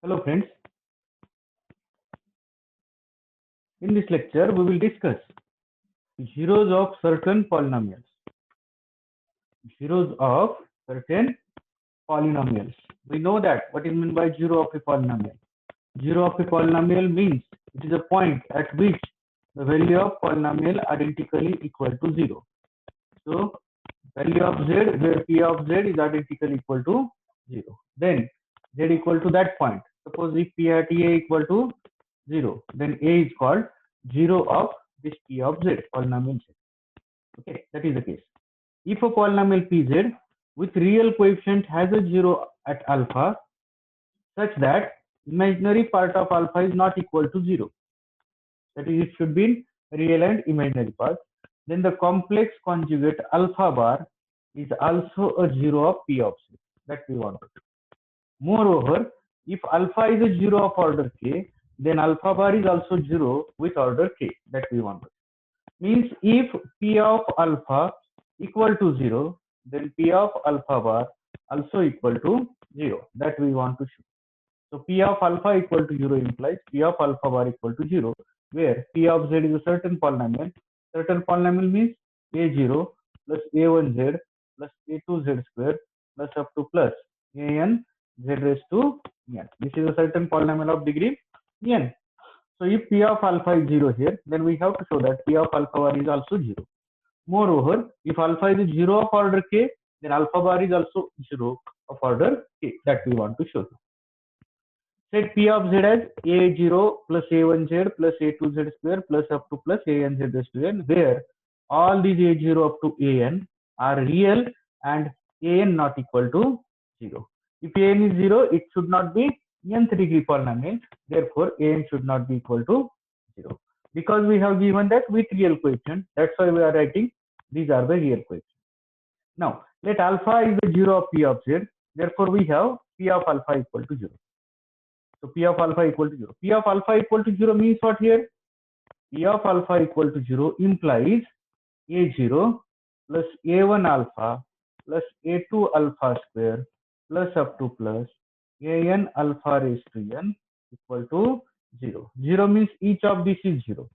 Hello friends, in this lecture we will discuss zeros of certain polynomials. Zeros of certain polynomials. We know that what is meant by zero of a polynomial. Zero of a polynomial means it is a point at which the value of polynomial identically equal to 0. So value of z where p of z is identically equal to 0. Then z equal to that point. Suppose if p at a equal to 0, then a is called 0 of this p of z, polynomial z. Okay, that is the case. If a polynomial pz with real coefficient has a 0 at alpha such that imaginary part of alpha is not equal to 0, that is, it should be real and imaginary part, then the complex conjugate alpha bar is also a 0 of p of z that we want to do. Moreover, if alpha is a 0 of order k, then alpha bar is also 0 with order k that we want to do. Means if p of alpha equal to 0, then p of alpha bar also equal to 0 that we want to show. So p of alpha equal to 0 implies p of alpha bar equal to 0, where p of z is a certain polynomial. Certain polynomial means a0 plus a1z plus a2z square plus up to plus an z raised to n. This is a certain polynomial of degree n. So if p of alpha is 0 here, then we have to show that p of alpha bar is also 0. Moreover, if alpha is 0 of order k, then alpha bar is also 0 of order k that we want to show. Set p of z as a0 plus a1z plus a2z square plus up to plus an z raised to n, where all these a0 up to an are real and an not equal to 0. If an is 0, it should not be nth degree polynomial. Therefore, an should not be equal to 0. Because we have given that with real coefficient, that's why we are writing these are the real coefficients. Now, let alpha is the 0 of p of z. Therefore, we have p of alpha equal to 0. So p of alpha equal to 0. P of alpha equal to 0 means what here? P of alpha equal to 0 implies a0 plus a1 alpha plus a2 alpha square plus up to plus an alpha raised to n equal to 0. 0 means each of this is 0.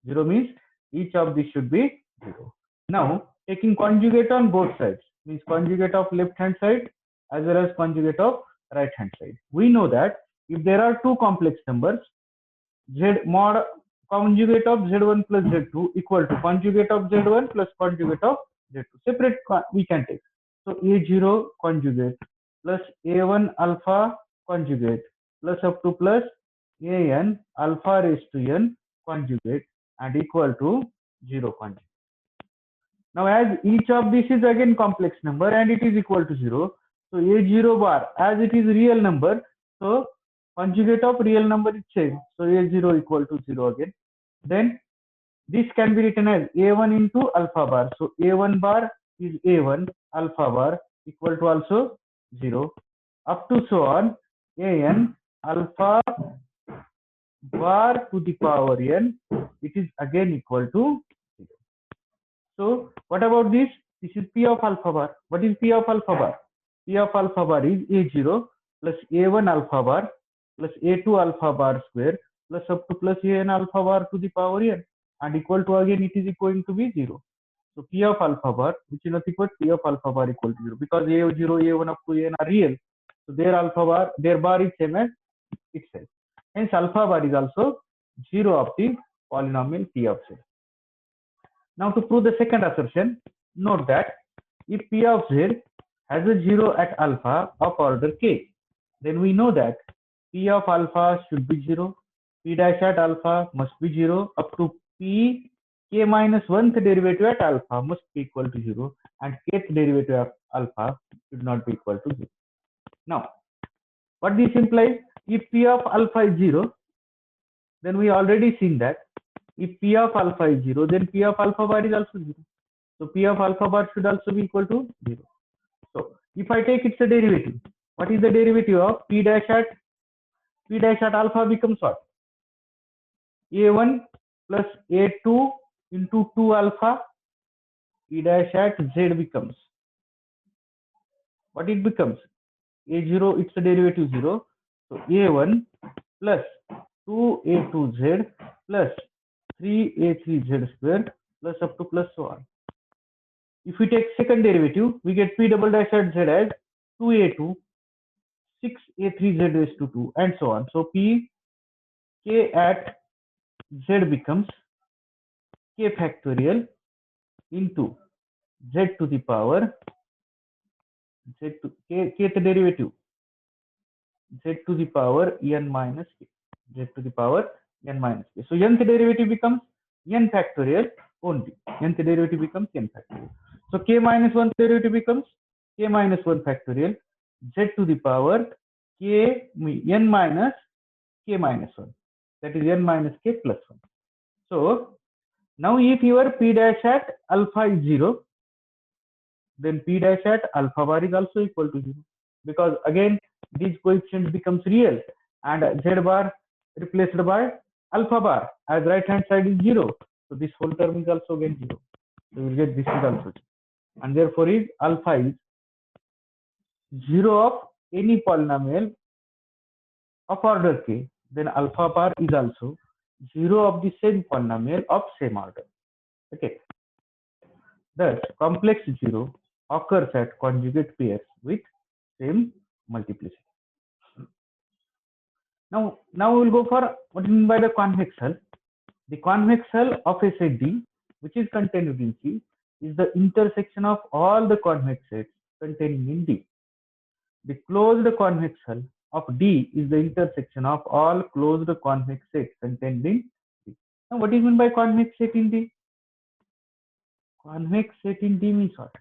0 means each of this should be 0. Now, taking conjugate on both sides, means conjugate of left hand side as well as conjugate of right hand side. We know that if there are two complex numbers, z mod conjugate of z1 plus z2 equal to conjugate of z1 plus conjugate of z2. Separate we can take. So a0 conjugate plus a1 alpha conjugate plus up to plus an alpha raised to n conjugate and equal to 0 conjugate. Now, as each of this is again complex number and it is equal to 0, so a0 bar, as it is real number, so conjugate of real number is same. So a0 equal to 0 again. Then this can be written as a1 into alpha bar. So a1 bar is a1 alpha bar equal to also 0 up to so on an alpha bar to the power n, it is again equal to 0. So what about this? This is p of alpha bar. What is p of alpha bar? P of alpha bar is a0 plus a1 alpha bar plus a2 alpha bar square plus up to plus an alpha bar to the power n and equal to again it is going to be 0. So p of alpha bar, which is nothing but p of alpha bar equal to 0, because a0, a1 up to n are real. So their alpha bar, their bar is same as itself. Hence alpha bar is also 0 of the polynomial p of z. Now to prove the second assertion, note that if p of z has a 0 at alpha of order k, then we know that p of alpha should be 0, p dash at alpha must be 0 up to p k minus 1th derivative at alpha must be equal to 0 and kth derivative of alpha should not be equal to 0. Now, what this implies? If p of alpha is 0, then we already seen that if p of alpha is 0, then p of alpha bar is also 0. So p of alpha bar should also be equal to 0. So if I take its a derivative, what is the derivative of p dash at alpha becomes what? a1 plus a2 into 2 alpha. P dash at z becomes what it becomes? A0, it's a derivative 0. So A1 plus 2A2z plus 3A3z squared plus up to plus so on. If we take second derivative, we get p double dash at z as 2A2, 6A3z raised to 2, and so on. So p k at z becomes k factorial into z to the power z to kth derivative z to the power n minus k, z to the power n minus k. So nth derivative becomes n factorial only. Nth derivative becomes n factorial. So k minus 1 derivative becomes k minus 1 factorial z to the power k n minus k minus 1. That is n minus k plus 1. So now if your p dash at alpha is 0, then p dash at alpha bar is also equal to 0, because again these coefficients becomes real and z bar replaced by alpha bar, as right hand side is 0, so this whole term is also again 0, so you will get this is also 0. And therefore is alpha is 0 of any polynomial of order k, then alpha bar is also 0 of the same polynomial of same order. Okay, thus complex 0 occurs at conjugate pairs with same multiplicity. Now we will go for what is meant by the convex hull. The convex hull of a set D, which is contained in C, is the intersection of all the convex sets containing in D. The closed convex hull of D is the intersection of all closed convex sets contained in D. Now what is meant by convex set in D? Convex set in D means what?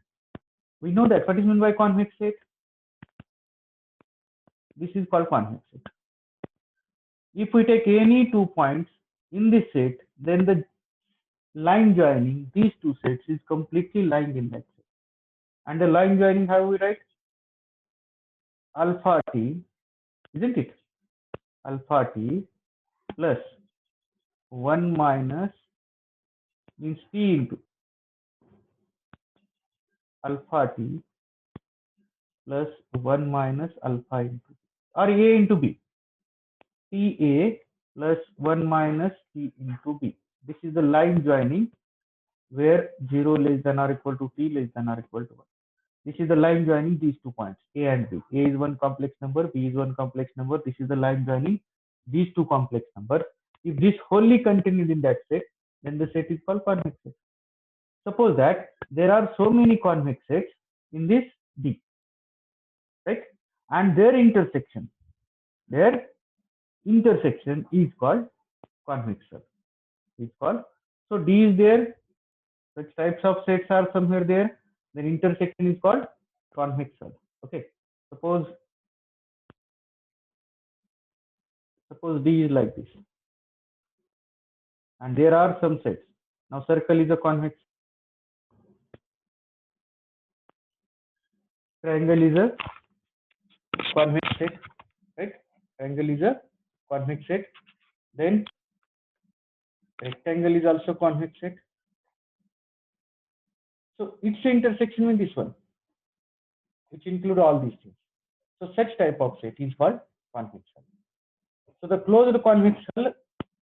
We know that. What is meant by convex set? This is called convex set. If we take any 2 points in this set, then the line joining these two sets is completely lying in that set. And the line joining, how we write? Alpha t, isn't it? Alpha t plus 1 minus means t into alpha t plus 1 minus alpha into or a into b. Ta plus 1 minus t into b. This is the line joining where 0 less than or equal to t less than or equal to 1. This is the line joining these 2 points, A and B. A is one complex number, B is one complex number. This is the line joining these 2 complex numbers. If this wholly contained in that set, then the set is called convex set. Suppose that there are so many convex sets in this D, right? And their intersection is called convex set. So D is there. Such types of sets are somewhere there. Then intersection is called convex set. Okay. Suppose D is like this, and there are some sets. Now circle is a convex, triangle is a convex set, right? Triangle is a convex set. Then rectangle is also convex set. So its intersection with this one, which include all these things. So such type of set is called convex hull. So the closed convex hull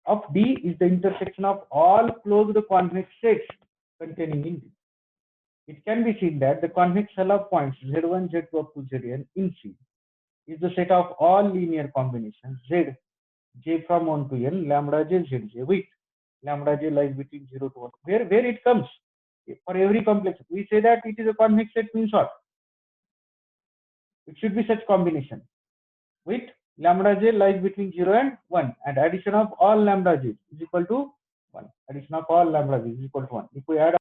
of D is the intersection of all closed convex sets containing in D. It can be seen that the convex hull of points Z1, Z2 up to Zn in C is the set of all linear combinations Z, J from 1 to N, lambda J, Z, J, with lambda J lies between 0 to 1. Where it comes? For every complex, we say that it is a convex set means what? It should be such combination with lambda J lies between 0 and 1, and addition of all lambda J is equal to 1. Addition of all lambda J is equal to 1. If we add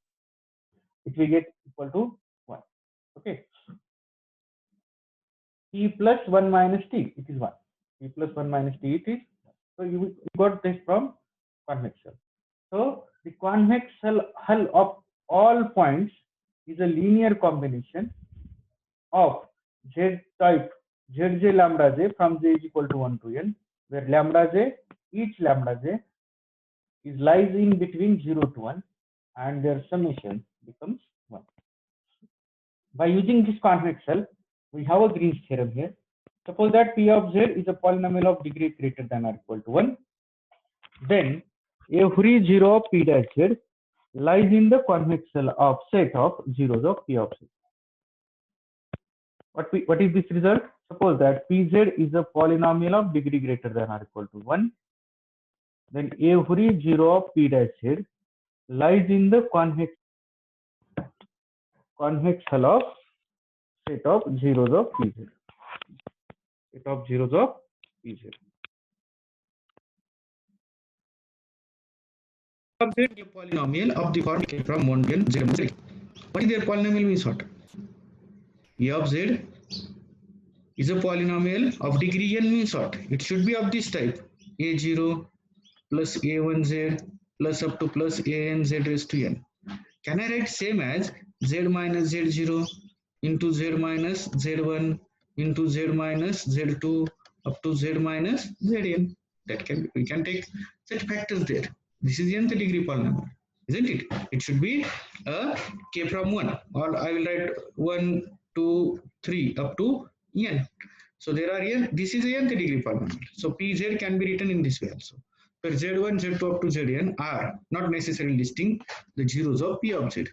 it, we get equal to 1. Okay. T plus 1 minus t, it is 1. T plus 1 minus t, it is 1. So you got this from convex hull. So the convex hull of all points is a linear combination of Z type Zj lambda j from j is equal to 1 to n, where lambda j, each lambda j is lies in between 0 to 1, and their summation becomes 1. By using this convex hull, we have a Green's theorem here. Suppose that P of Z is a polynomial of degree greater than or equal to 1. Then every 0 of P dash Z lies in the convex of set of zeros of P of Z. What is this result? Suppose that Pz is a polynomial of degree greater than or equal to 1. Then every 0 of P dash Z lies in the convex of set of zeros of Pz. Set of zeros of Pz. Subset a polynomial of the form k from 1 to n z. What is their polynomial means what? A of z is a polynomial of degree n means what? It should be of this type: a0 plus a1z plus up to plus anz raised to n. Can I write same as z minus z0 into z minus z1 into z minus z2 up to z minus zn? That can we can take such factors there. This is the nth degree polynomial, isn't it? It should be a k from 1, or I will write 1, 2, 3 up to n. So there are n. This is the nth degree polynomial. So pz can be written in this way also. Where z1, z2 up to zn are not necessarily listing the zeros of p of z.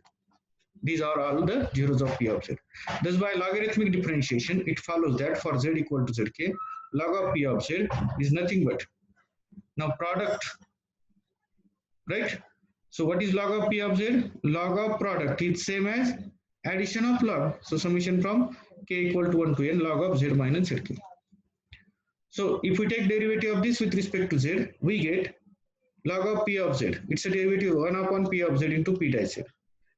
These are all the zeros of p of z. Thus, by logarithmic differentiation, it follows that for z equal to zk, log of p of z is nothing but now product, right? So what is log of p of z? Log of product is same as addition of log. So summation from k equal to 1 to n log of z minus zk. So if we take derivative of this with respect to z, we get log of p of z. It's a derivative 1 upon p of z into p dash z.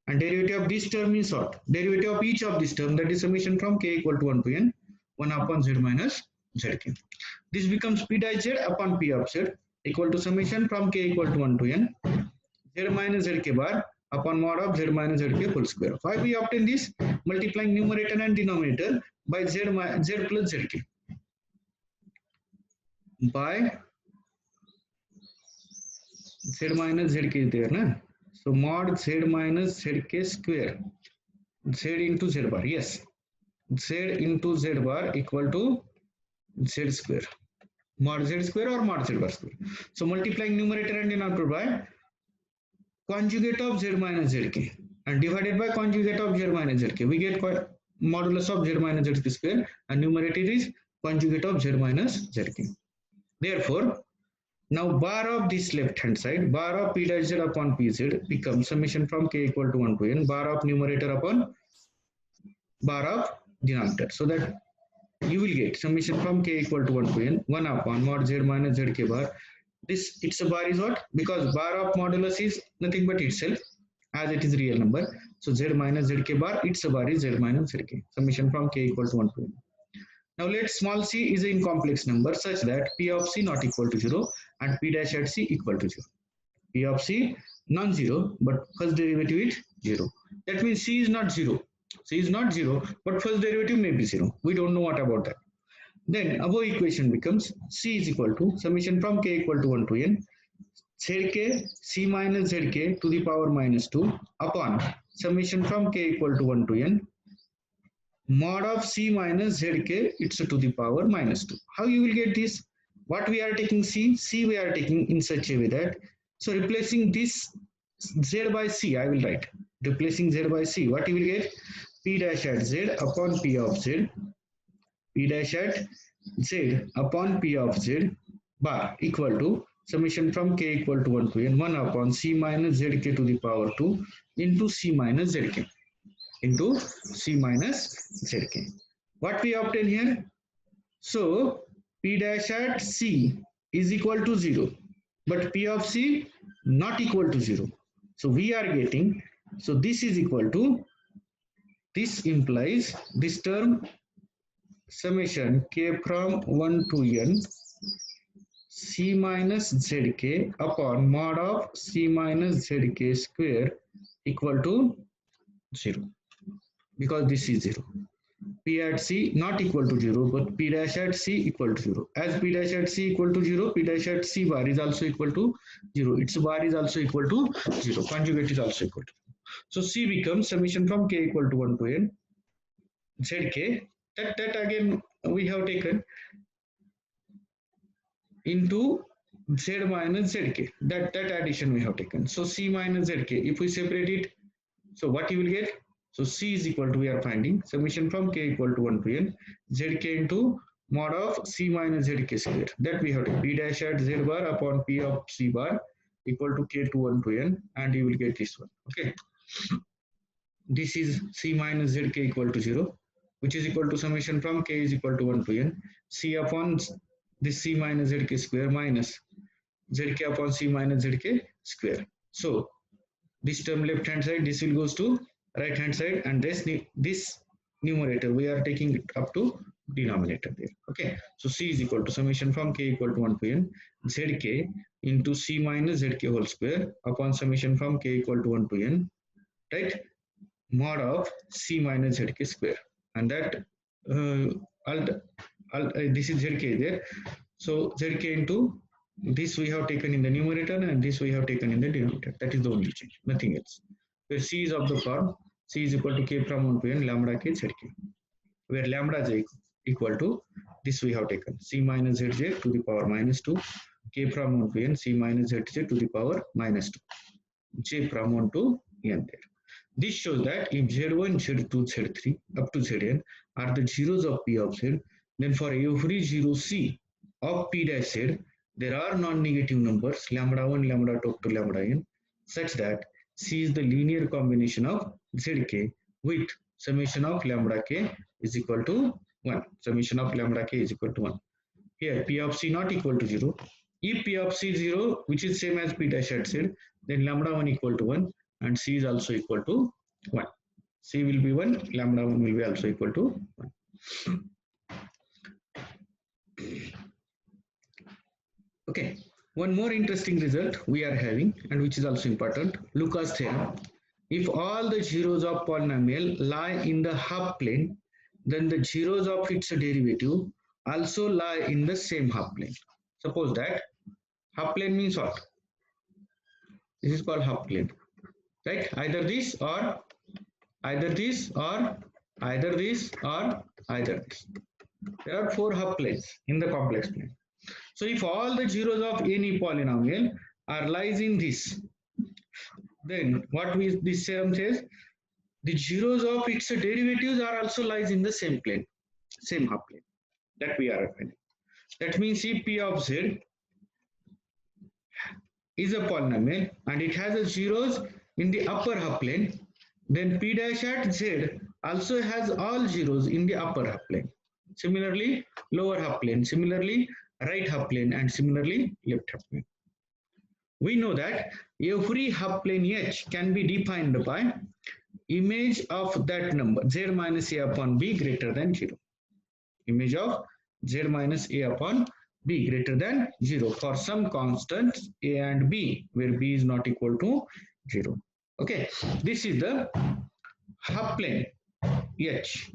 And derivative of this term is what? Derivative of each of this term, that is summation from k equal to 1 to n 1 upon z minus zk. This becomes p dash z upon p of z equal to summation from k equal to 1 to n z minus zk bar upon mod of z minus zk whole square. Why we obtain this? Multiplying numerator and denominator by z plus zk. By z minus zk is there, na? So mod z minus zk square, z into z bar, yes, z into z bar equal to z square, mod z square or mod z bar square. So multiplying numerator and denominator by conjugate of z minus zk and divided by conjugate of z minus zk, we get modulus of z minus zk square, and numerator is conjugate of z minus zk. Therefore, now bar of this left hand side, bar of p dash z upon pz becomes summation from k equal to 1 to n, bar of numerator upon bar of denominator. So that you will get summation from k equal to 1 to n 1 upon mod z minus zk bar. This its a bar is what? Because bar of modulus is nothing but itself, as it is real number. So z minus zk bar, its a bar is z minus zk. Summation from k equal to 1 to n. Now let small c is an complex number such that p of c not equal to 0 and p dash at c equal to 0. P of c non-zero, but first derivative is 0. That means c is not 0. C is not 0, but first derivative may be 0. We don't know what about that. Then above equation becomes c is equal to summation from k equal to 1 to n zk c minus zk to the power minus 2 upon summation from k equal to 1 to n mod of c minus zk, it's to the power minus 2. How you will get this? What we are taking c we are taking in such a way that, so replacing this z by c, I will write, replacing z by c, what you will get? P dash at z upon p of z, p dash at z upon p of z bar equal to summation from k equal to 1 to n 1 upon c minus zk to the power 2 into c minus zk into c minus zk. What we obtain here? So p dash at c is equal to 0, but p of c not equal to 0. So we are getting, so this is equal to, this implies this term summation k from 1 to n c minus zk upon mod of c minus zk square equal to 0, because this is 0. P at c not equal to 0, but p dash at c equal to 0. As p dash at c equal to 0, p dash at c bar is also equal to 0. Its bar is also equal to 0. Conjugate is also equal to 0. So c becomes summation from k equal to 1 to n zk. That again we have taken into z minus zk. That addition we have taken. So c minus zk. If we separate it, so what you will get? So c is equal to, we are finding summation from k equal to 1 to n zk into mod of c minus zk square. That we have to p dash at z bar upon p of c bar equal to k to 1 to n, and you will get this one. Okay. This is c minus zk equal to 0, which is equal to summation from k is equal to 1 to n c upon this c minus zk square minus zk upon c minus zk square. So this term left hand side, this will goes to right hand side, and this numerator we are taking it up to denominator there. Okay, so c is equal to summation from k equal to 1 to n zk into c minus zk whole square upon summation from k equal to 1 to n, right, mod of c minus zk square, and that this is zk there. So zk into this we have taken in the numerator, and this we have taken in the denominator. That is the only change, nothing else. Where c is of the form c is equal to k from 1 to n lambda k zk, where lambda j equal to this we have taken c minus zj to the power minus 2, k from 1 to n c minus zj to the power minus 2, j from 1 to n there. This shows that if z1, z2, z3 up to zn are the zeros of p of z, then for every zero c of p dash z, there are non-negative numbers lambda 1, lambda 2 to lambda n, such that c is the linear combination of zk with summation of lambda k is equal to 1. Summation of lambda k is equal to 1. Here p of c not equal to 0. If p of c is 0, which is same as p dash at z, then lambda 1 equal to 1 and c is also equal to 1. C will be 1, lambda 1 will be also equal to 1. Okay, one more interesting result we are having, and which is also important, Lucas theorem. If all the zeros of polynomial lie in the half plane, then the zeros of its derivative also lie in the same half plane. Suppose that half plane means what? This is called half plane, right? Either this or either this or either this or either this. There are 4 half planes in the complex plane. So if all the zeros of any polynomial are lies in this, then what this theorem says, the zeros of its derivatives are also lies in the same plane, same half plane that we are finding. That means if p of z is a polynomial and it has a zeros in the upper half plane, then p dash at z also has all zeros in the upper half plane. Similarly, lower half plane, similarly, right half plane, and similarly, left half plane. We know that every half plane H can be defined by image of that number z minus a upon b greater than 0. Image of z minus a upon b greater than 0 for some constants a and b, where b is not equal to 0. Okay, this is the half plane H.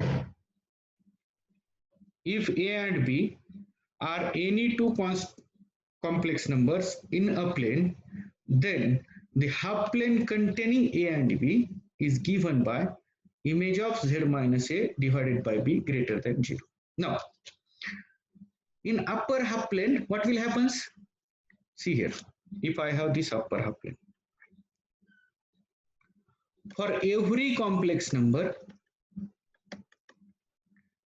If a and b are any two complex numbers in a plane, then the half plane containing a and b is given by image of z minus a divided by b greater than 0. Now, in upper half plane, what will happen? See here, if I have this upper half plane, for every complex number,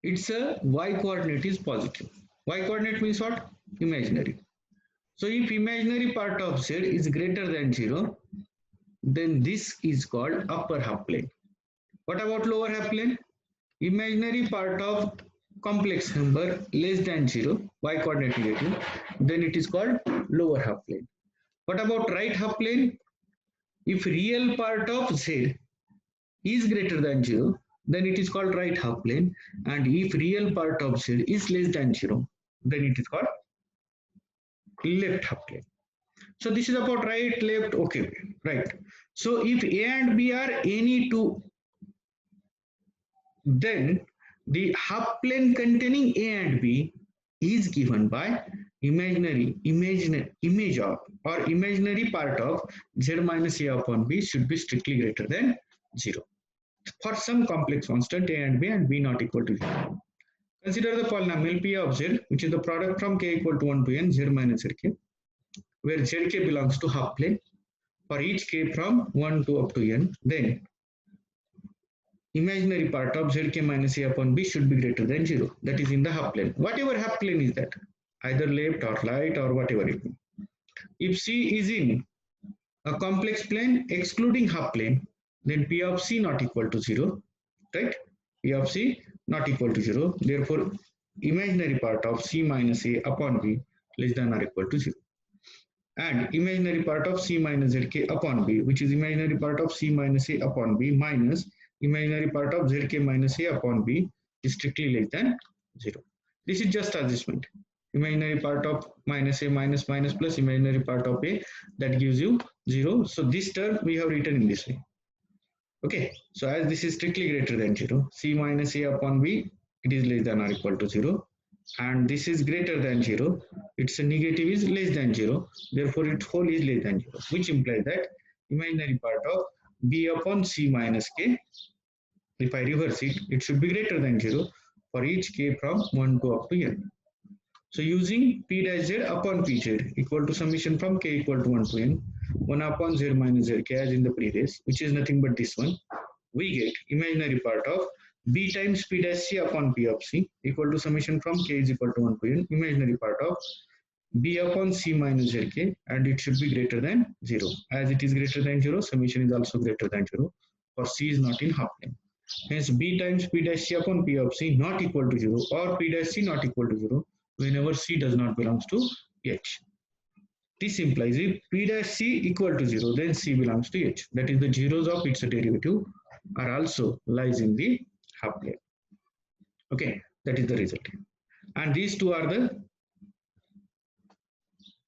its a y coordinate is positive. Y coordinate means what? Imaginary. So if imaginary part of z is greater than 0, then this is called upper half plane. What about lower half plane? Imaginary part of complex number less than 0, y coordinate negative, then it is called lower half plane. What about right half plane? If real part of z is greater than 0, then it is called right half plane, and if real part of z is less than 0, then it is called left half plane. So this is about right, left, okay, right. So if a and b are any two, then the half plane containing a and b is given by imaginary image of or imaginary part of z minus a upon b should be strictly greater than 0 for some complex constant a and b not equal to 0. Consider the polynomial P of Z, which is the product from k equal to 1 to n Z minus Zk, where Zk belongs to half plane for each k from 1 to up to n. Then imaginary part of Zk minus A upon B should be greater than 0. That is in the half plane. Whatever half plane is that, either left or right or whatever it may. If C is in a complex plane excluding half plane, then P of C not equal to 0, right? P of C not equal to 0. Therefore, imaginary part of C minus A upon B less than or equal to 0. And imaginary part of C minus Zk upon B, which is imaginary part of C minus A upon B minus imaginary part of Zk minus A upon B is strictly less than 0. This is just adjustment. Imaginary part of minus A minus minus plus imaginary part of A, that gives you 0. So this term we have written in this way. Okay, so as this is strictly greater than 0, C minus A upon B, it is less than or equal to 0. And this is greater than 0, its negative is less than 0, therefore its whole is less than 0, which implies that imaginary part of B upon C minus K, if I reverse it, it should be greater than 0 for each K from 1 to up to n. So using P dash Z upon Pz equal to summation from K equal to 1 to n, 1 upon Z minus Zk as in the previous, which is nothing but this one, we get imaginary part of B times P dash C upon P of C equal to summation from K is equal to 1 to n, imaginary part of B upon C minus Zk, and it should be greater than 0. As it is greater than 0, summation is also greater than 0, for C is not in half plane. Hence B times P dash C upon P of C not equal to 0, or P dash C not equal to 0 whenever C does not belongs to H. This implies if P dash C equal to 0, then C belongs to H. That is, the zeros of its derivative are also lies in the half plane. Okay, that is the result. And these two are the,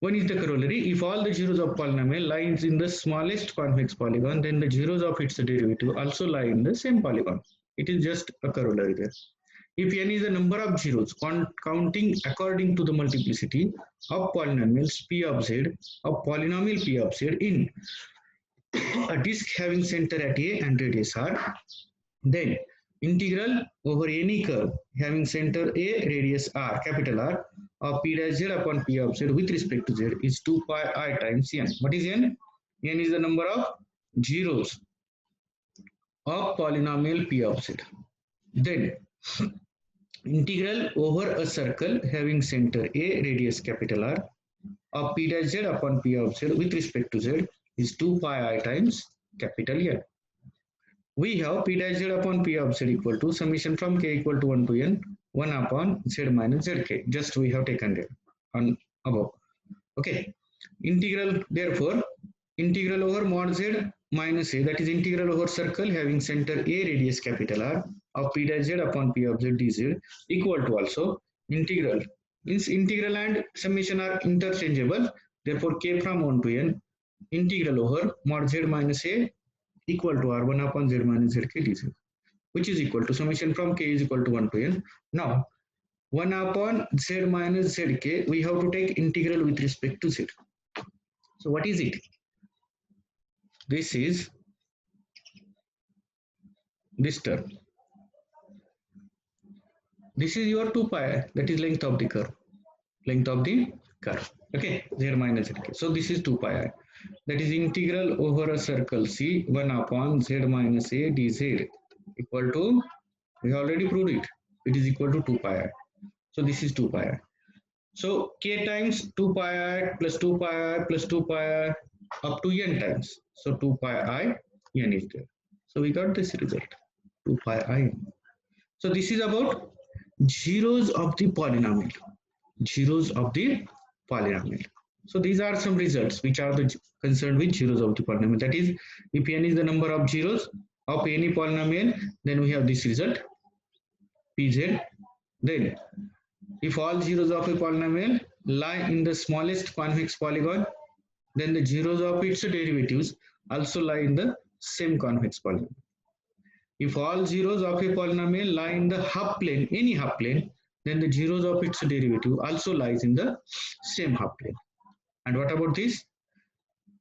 one is the corollary. If all the zeros of polynomial lies in the smallest convex polygon, then the zeros of its derivative also lie in the same polygon. It is just a corollary there. If n is the number of zeros counting according to the multiplicity of polynomials P of Z of polynomial P of Z in a disk having center at A and radius R, then integral over any curve having center A, radius R, capital R, of P dash Z upon P of Z with respect to Z is 2 pi I times n. What is n? N is the number of zeros of polynomial P of Z. Then integral over a circle having center A, radius capital R, of P dash Z upon P of Z with respect to Z is 2 pi I times capital N. We have P dash Z upon P of Z equal to summation from K equal to 1 to n, 1 upon Z minus Zk. Just we have taken there on above. Okay. Integral, therefore, integral over mod Z minus A, that is integral over circle having center A, radius capital R, of P dash Z upon P of Z dz equal to also integral. Means integral and summation are interchangeable. Therefore, K from 1 to n, integral over mod Z minus A equal to R1 upon Z minus Zk dz, which is equal to summation from K is equal to 1 to n. Now, 1 upon Z minus Zk, we have to take integral with respect to Z. So what is it? This is this term. This is your 2 pi, that is length of the curve. Length of the curve. Okay, Z minus Zk. So this is 2 pi I. That is integral over a circle C 1 upon Z minus A dz equal to, we already proved it, it is equal to 2 pi I. So this is 2 pi I. So K times 2 pi I plus 2 pi I plus 2 pi I up to n times. So 2 pi I n is there. So we got this result, 2 pi I n. So this is about zeros of the polynomial. Zeros of the polynomial. So these are some results which are concerned with zeros of the polynomial. That is, if n is the number of zeros of any polynomial, then we have this result, Pz. Then, if all zeros of a polynomial lie in the smallest convex polygon, then the zeros of its derivatives also lie in the same convex polynomial. If all zeros of a polynomial lie in the half plane, any half plane, then the zeros of its derivative also lies in the same half plane. And what about this?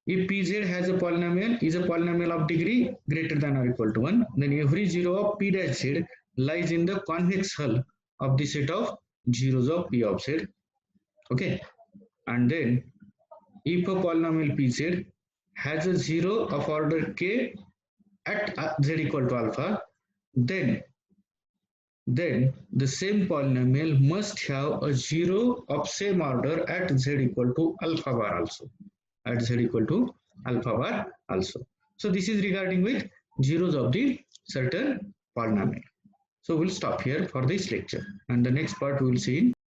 If Pz has a polynomial, is a polynomial of degree greater than or equal to 1, then every zero of P dash Z lies in the convex hull of the set of zeros of p of z. Okay, and then if a polynomial pz has a zero of order k at z equal to alpha, then the same polynomial must have a zero of same order at z equal to alpha bar also. At z equal to alpha bar also. So this is regarding with zeros of the certain polynomial. So we'll stop here for this lecture, and the next part we will see in